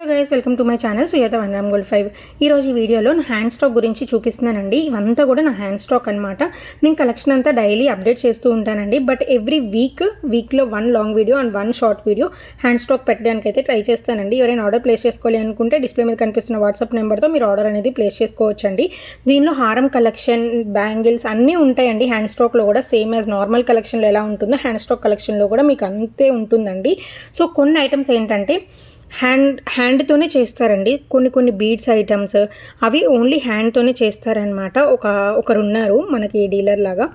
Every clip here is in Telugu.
Guys welcome to my channel Sujatha 1 ఈ రోజు ఈ వీడియోలో నా హ్యాండ్ స్టాక్ గురించి చూపిస్తున్నానండి. ఇవంతా కూడా నా హ్యాండ్ స్టాక్ అనమాట. నేను కలెక్షన్ అంతా డైలీ అప్డేట్ చేస్తూ ఉంటానండి. బట్ ఎవ్రీ వీక్లో 1 long video and 1 short video hand stock పెట్టడానికి అయితే ట్రై చేస్తానండి. ఎవరైనా ఆర్డర్ ప్లేస్ చేసుకోవాలి అనుకుంటే డిస్ప్లే మీద కనిపిస్తున్న వాట్సాప్ నెంబర్తో మీరు ఆర్డర్ అనేది ప్లేస్ చేసుకోవచ్చండి. దీనిలో హారం కలెక్షన్, బ్యాంగిల్స్ అన్నీ ఉంటాయండి. హ్యాండ్ స్టాక్లో కూడా సేమ్ యాజ్ నార్మల్ కలెక్షన్లో ఎలా ఉంటుందో హ్యాండ్ స్టాక్ కలెక్షన్లో కూడా మీకు అంతే ఉంటుందండి. సో కొన్ని ఐటమ్స్ ఏంటంటే హ్యాండ్తోనే చేస్తారండి. కొన్ని బీడ్స్ ఐటమ్స్ అవి ఓన్లీ హ్యాండ్తోనే చేస్తారనమాట. ఒకరు ఉన్నారు మనకి డీలర్ లాగా.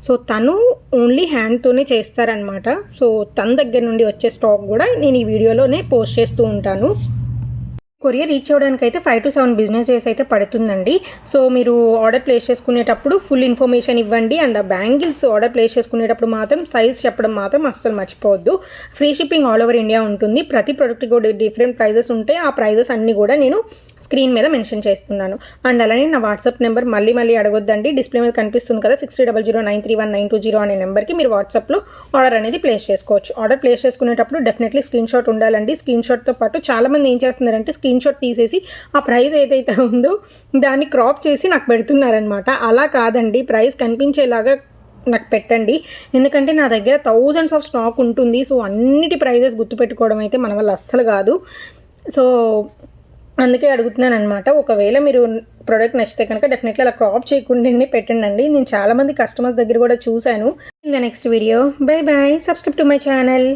సో తను ఓన్లీ హ్యాండ్తోనే చేస్తారనమాట. సో తన దగ్గర నుండి వచ్చే స్టాక్ కూడా నేను ఈ వీడియోలోనే పోస్ట్ చేస్తూ ఉంటాను. కొరియర్ రీచ్ అవ్వడానికి అయితే 5 to 7 బిజినెస్ డేస్ అయితే పడుతుందండి. సో మీరు ఆర్డర్ ప్లేస్ చేసుకునేటప్పుడు ఫుల్ ఇన్ఫర్మేషన్ ఇవ్వండి. అండ్ బ్యాంగిల్స్ ఆర్డర్ ప్లేస్ చేసుకునేటప్పుడు మాత్రం సైజ్ చెప్పడం మాత్రం అస్సలు మర్చిపోవద్దు. Free shipping all over India ఉంటుంది. ప్రతి ప్రోడక్ట్ కూడా డిఫరెంట్ ప్రైజెస్ ఉంటాయి. ఆ ప్రైజెస్ అన్నీ కూడా నేను స్క్రీన్ మీద మెన్షన్ చేస్తున్నాను. అండ్ అలానే నా వాట్సాప్ నెంబర్ మళ్ళీ అడగొద్దండి. డిస్ప్లే మీద కనిపిస్తుంది కదా 6300931920 అనే నెంబర్కి మీరు వాట్సాప్లో ఆర్డర్ అనేది ప్లేస్ చేసుకోవచ్చు. ఆర్డర్ ప్లేస్ చేసుకునేటప్పుడు డెఫినెట్లీ స్క్రీన్ షాట్ ఉండాలండి. స్క్రీన్ షాట్తో పాటు చాలామంది ఏం చేస్తున్నారంటే స్క్రీన్ షాట్ తీసేసి ఆ ప్రైస్ ఏదైతే ఉందో దాన్ని క్రాప్ చేసి నాకు పెడుతున్నారనమాట. అలా కాదండి, ప్రైస్ కనిపించేలాగా నాకు పెట్టండి. ఎందుకంటే నా దగ్గర థౌజండ్స్ ఆఫ్ స్టాక్ ఉంటుంది. సో అన్నిటి ప్రైజెస్ గుర్తుపెట్టుకోవడం అయితే మన వల్ల అస్సలు కాదు. సో అందుకే అడుగుతున్నాను అనమాట. ఒకవేళ మీరు ప్రోడక్ట్ నచ్చితే కనుక డెఫినెట్లీ అలా క్రాప్ చేయకుండా పెట్టండి. నేను చాలామంది కస్టమర్స్ దగ్గర కూడా చూశాను. In the next video by subscribe to my channel.